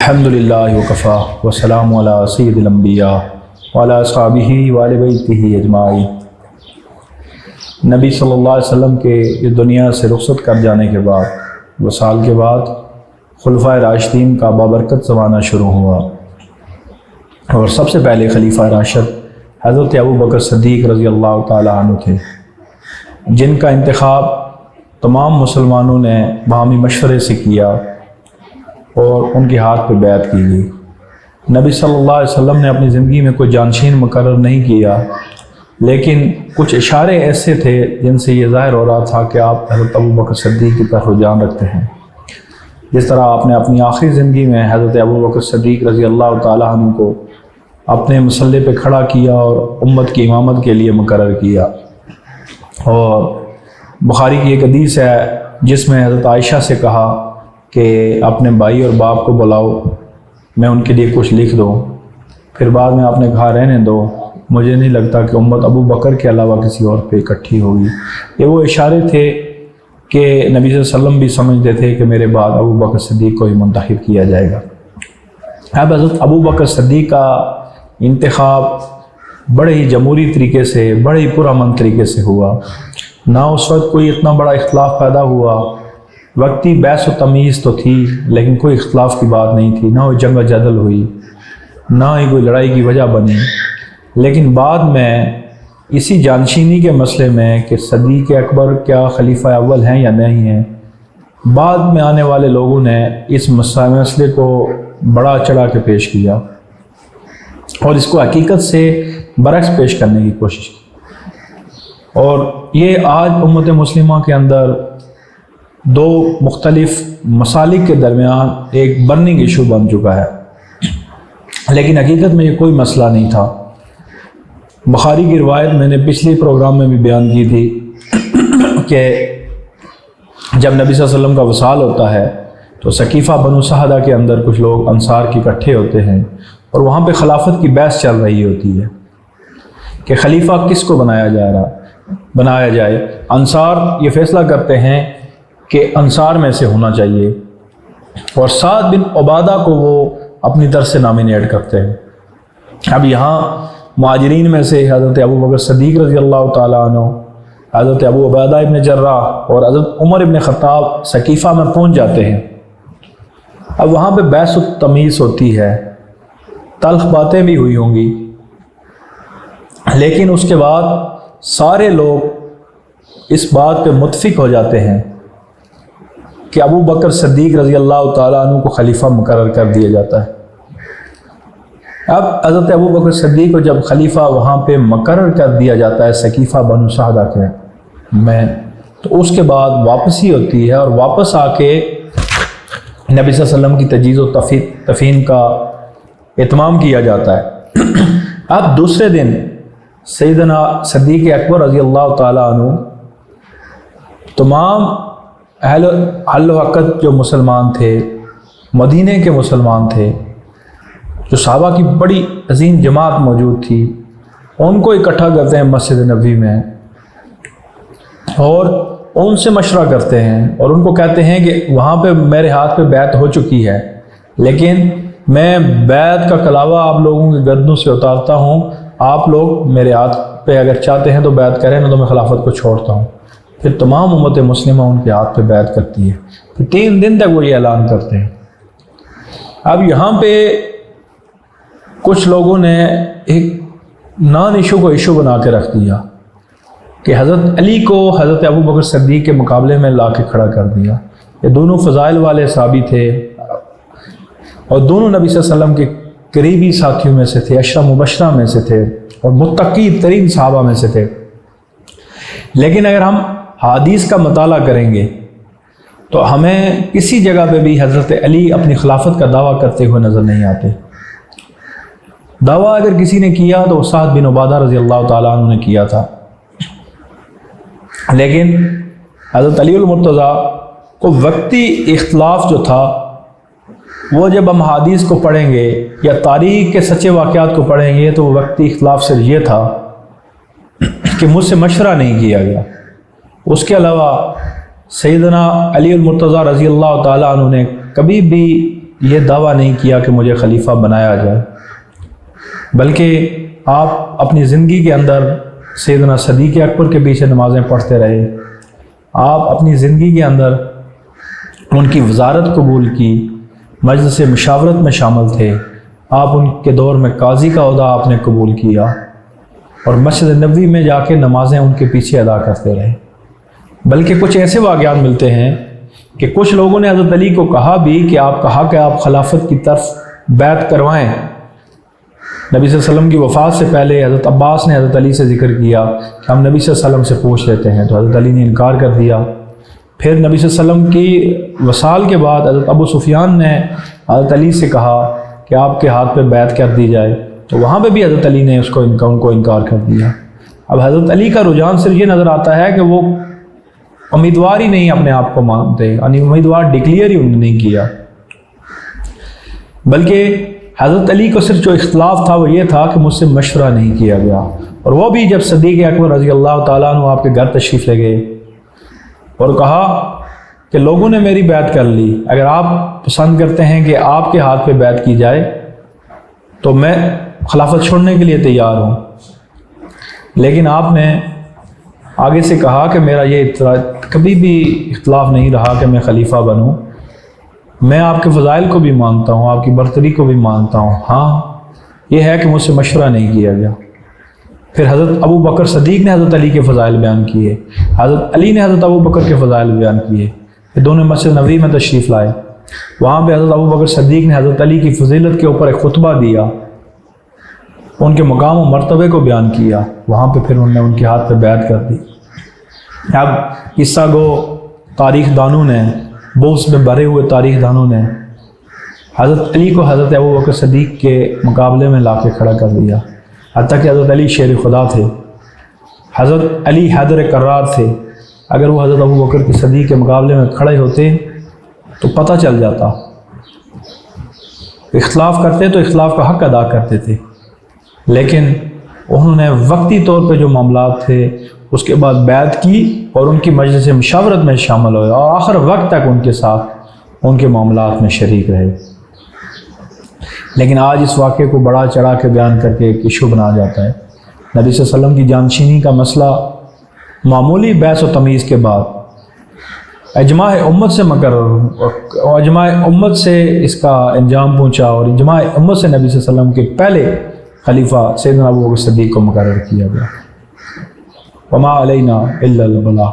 الحمدللہ وکفا وسلام علی سید الانبیاء وعلی اصحابہ وآل بیتہ اجمعین۔ نبی صلی اللہ علیہ وسلم کے یہ دنیا سے رخصت کر جانے کے بعد وصال کے بعد خلفائے راشدین کا بابرکت زمانہ شروع ہوا، اور سب سے پہلے خلیفہ راشد حضرت ابوبکر صدیق رضی اللہ تعالی عنہ تھے، جن کا انتخاب تمام مسلمانوں نے باہمی مشورے سے کیا اور ان کے ہاتھ پہ بیعت کی گئی۔ نبی صلی اللہ علیہ وسلم نے اپنی زندگی میں کوئی جانشین مقرر نہیں کیا، لیکن کچھ اشارے ایسے تھے جن سے یہ ظاہر ہو رہا تھا کہ آپ حضرت ابوبکر صدیق کی طرف رجحان رکھتے ہیں۔ جس طرح آپ نے اپنی آخری زندگی میں حضرت ابوبکر صدیق رضی اللہ تعالیٰ عنہ کو اپنے مسلح پہ کھڑا کیا اور امت کی امامت کے لیے مقرر کیا۔ اور بخاری کی ایک حدیث ہے جس میں حضرت عائشہ سے کہا کہ اپنے بھائی اور باپ کو بلاؤ، میں ان کے لیے کچھ لکھ دوں، پھر بعد میں آپ نے کہا رہنے دو، مجھے نہیں لگتا کہ امت ابو بکر کے علاوہ کسی اور پہ اکٹھی ہوگی۔ یہ وہ اشارے تھے کہ نبی صلی اللہ علیہ وسلم بھی سمجھتے تھے کہ میرے بعد ابو بکر صدیق کو ہی منتخب کیا جائے گا۔ اب حضرت ابو بکر صدیق کا انتخاب بڑے ہی جمہوری طریقے سے، بڑے ہی پرامن طریقے سے ہوا، نہ اس وقت کوئی اتنا بڑا اختلاف پیدا ہوا۔ وقتی بحث و تمیز تو تھی لیکن کوئی اختلاف کی بات نہیں تھی، نہ کوئی جنگ و جدل ہوئی، نہ ہی کوئی لڑائی کی وجہ بنی۔ لیکن بعد میں اسی جانشینی کے مسئلے میں کہ صدیق اکبر کیا خلیفہ اول ہیں یا نہیں ہیں، بعد میں آنے والے لوگوں نے اس مسئلے کو بڑا چڑھا کے پیش کیا اور اس کو حقیقت سے برعکس پیش کرنے کی کوشش کی، اور یہ آج امت مسلمہ کے اندر دو مختلف مسالک کے درمیان ایک برننگ ایشو بن چکا ہے، لیکن حقیقت میں یہ کوئی مسئلہ نہیں تھا۔ بخاری کی روایت میں نے پچھلے پروگرام میں بھی بیان کی تھی کہ جب نبی صلی اللہ علیہ وسلم کا وصال ہوتا ہے تو ثقیفہ بنو سعدہ کے اندر کچھ لوگ انصار کے اکٹھے ہوتے ہیں، اور وہاں پہ خلافت کی بحث چل رہی ہوتی ہے کہ خلیفہ کس کو بنایا جائے۔ انصار یہ فیصلہ کرتے ہیں کہ انصار میں سے ہونا چاہیے، اور سعد بن عبادہ کو وہ اپنی طرف سے نامینیٹ کرتے ہیں۔ اب یہاں مہاجرین میں سے حضرت ابوبکر صدیق رضی اللہ تعالیٰ عنہ، حضرت ابو عبیدہ ابن جراح اور حضرت عمر ابن خطاب ثقیفہ میں پہنچ جاتے ہیں۔ اب وہاں پہ بحث و تمیز ہوتی ہے، تلخ باتیں بھی ہوئی ہوں گی، لیکن اس کے بعد سارے لوگ اس بات پہ متفق ہو جاتے ہیں کہ ابو بکر صدیق رضی اللہ تعالیٰ عنہ کو خلیفہ مقرر کر دیا جاتا ہے۔ اب حضرت ابو بکر صدیق کو جب خلیفہ وہاں پہ مقرر کر دیا جاتا ہے ثقیفہ بنو سعدہ کے میں، تو اس کے بعد واپسی ہوتی ہے، اور واپس آ کے نبی صلی اللہ علیہ وسلم کی تجہیز و تفہیم کا اتمام کیا جاتا ہے۔ اب دوسرے دن سیدنا صدیق اکبر رضی اللہ تعالیٰ عنہ تمام اہل و عقد جو مسلمان تھے، مدینے کے مسلمان تھے، جو صحابہ کی بڑی عظیم جماعت موجود تھی، ان کو اکٹھا کرتے ہیں مسجد نبوی میں، اور ان سے مشورہ کرتے ہیں اور ان کو کہتے ہیں کہ وہاں پہ میرے ہاتھ پہ بیعت ہو چکی ہے، لیکن میں بیعت کا کلاوہ آپ لوگوں کے گردنوں سے اتارتا ہوں، آپ لوگ میرے ہاتھ پہ اگر چاہتے ہیں تو بیعت کریں، نہ تو میں خلافت کو چھوڑتا ہوں۔ پھر تمام امت مسلمہ ان کے ہاتھ پہ بیعت کرتی ہے، پھر 3 دن تک وہ یہ اعلان کرتے ہیں۔ اب یہاں پہ کچھ لوگوں نے ایک نان ایشو کو ایشو بنا کے رکھ دیا کہ حضرت علی کو حضرت ابوبکر صدیق کے مقابلے میں لا کے کھڑا کر دیا۔ یہ دونوں فضائل والے صحابی تھے، اور دونوں نبی صلی اللہ علیہ وسلم کے قریبی ساتھیوں میں سے تھے، عشرہ مبشرہ میں سے تھے، اور متقی ترین صحابہ میں سے تھے۔ لیکن اگر ہم حدیث کا مطالعہ کریں گے تو ہمیں کسی جگہ پہ بھی حضرت علی اپنی خلافت کا دعویٰ کرتے ہوئے نظر نہیں آتے۔ دعویٰ اگر کسی نے کیا تو سعد بن عبادہ رضی اللہ تعالیٰ عنہ نے کیا تھا، لیکن حضرت علی المرتضیٰ کو وقتی اختلاف جو تھا، وہ جب ہم حدیث کو پڑھیں گے یا تاریخ کے سچے واقعات کو پڑھیں گے تو وہ وقتی اختلاف صرف یہ تھا کہ مجھ سے مشورہ نہیں کیا گیا۔ اس کے علاوہ سیدنا علی المرتضیٰ رضی اللہ تعالیٰ عنہ نے کبھی بھی یہ دعویٰ نہیں کیا کہ مجھے خلیفہ بنایا جائے، بلکہ آپ اپنی زندگی کے اندر سیدنا صدیق اکبر کے پیچھے نمازیں پڑھتے رہے، آپ اپنی زندگی کے اندر ان کی وزارت قبول کی، مجلس مشاورت میں شامل تھے، آپ ان کے دور میں قاضی کا عہدہ آپ نے قبول کیا، اور مسجد نبوی میں جا کے نمازیں ان کے پیچھے ادا کرتے رہے۔ بلکہ کچھ ایسے واقعات ملتے ہیں کہ کچھ لوگوں نے حضرت علی کو کہا بھی کہ آپ کہا کہ آپ خلافت کی طرف بیعت کروائیں۔ نبی صلی اللہ علیہ وسلم کی وفات سے پہلے حضرت عباس نے حضرت علی سے ذکر کیا کہ ہم نبی صلی اللہ علیہ وسلم سے پوچھ لیتے ہیں، تو حضرت علی نے انکار کر دیا۔ پھر نبی صلی اللہ علیہ وسلم کی وصال کے بعد حضرت ابو سفیان نے حضرت علی سے کہا کہ آپ کے ہاتھ پہ بیعت کر دی جائے، تو وہاں پہ بھی حضرت علی نے ان کو انکار کر دیا۔ اب حضرت علی کا رجحان صرف یہ نظر آتا ہے کہ وہ امیدوار ہی نہیں اپنے آپ کو مانتے، یعنی امیدوار ڈکلیئر ہی انہوں نے نہیں کیا، بلکہ حضرت علی کو صرف جو اختلاف تھا وہ یہ تھا کہ مجھ سے مشورہ نہیں کیا گیا، اور وہ بھی جب صدیق اکبر رضی اللہ تعالیٰ عنہ آپ کے گھر تشریف لے گئے اور کہا کہ لوگوں نے میری بیعت کر لی، اگر آپ پسند کرتے ہیں کہ آپ کے ہاتھ پہ بیعت کی جائے تو میں خلافت چھوڑنے کے لیے تیار ہوں، لیکن آپ نے آگے سے کہا کہ میرا یہ کبھی بھی اختلاف نہیں رہا کہ میں خلیفہ بنوں، میں آپ کے فضائل کو بھی مانتا ہوں، آپ کی برتری کو بھی مانتا ہوں، ہاں یہ ہے کہ مجھ سے مشورہ نہیں کیا گیا۔ پھر حضرت ابو بکر صدیق نے حضرت علی کے فضائل بیان کیے، حضرت علی نے حضرت ابو بکر کے فضائل بیان کیے، پھر دونوں مسجد نبوی میں تشریف لائے، وہاں پہ حضرت ابو بکر صدیق نے حضرت علی کی فضیلت کے اوپر ایک خطبہ دیا، ان کے مقام و مرتبے کو بیان کیا، وہاں پہ پھر انہوں نے ان کے ہاتھ پہ بیعت کر دی۔ اب قصہ گو تاریخ دانوں نے، بوس میں بھرے ہوئے تاریخ دانوں نے حضرت علی کو حضرت ابو بکر صدیق کے مقابلے میں لا کے کھڑا کر دیا، حتیٰ کہ حضرت علی شیر خدا تھے، حضرت علی حیدر کرار تھے، اگر وہ حضرت ابو بکر کے صدیق کے مقابلے میں کھڑے ہوتے تو پتہ چل جاتا، اختلاف کرتے تو اختلاف کا حق ادا کرتے تھے، لیکن انہوں نے وقتی طور پہ جو معاملات تھے اس کے بعد بیعت کی اور ان کی مجلس مشاورت میں شامل ہوئے اور آخر وقت تک ان کے ساتھ ان کے معاملات میں شریک رہے۔ لیکن آج اس واقعے کو بڑا چڑھا کے بیان کر کے ایک ایشو بنا جاتا ہے۔ نبی صلی اللہ علیہ وسلم کی جانشینی کا مسئلہ معمولی بحث و تمیز کے بعد اجماع امت سے مقرر، اجماع امت سے اس کا انجام پہنچا، اور اجماع امت سے نبی صلی اللہ علیہ وسلم کے پہلے خلیفہ سیدنا ابو بکر صدیق کو مقرر کیا گیا۔ وما علینا الا البلاغ۔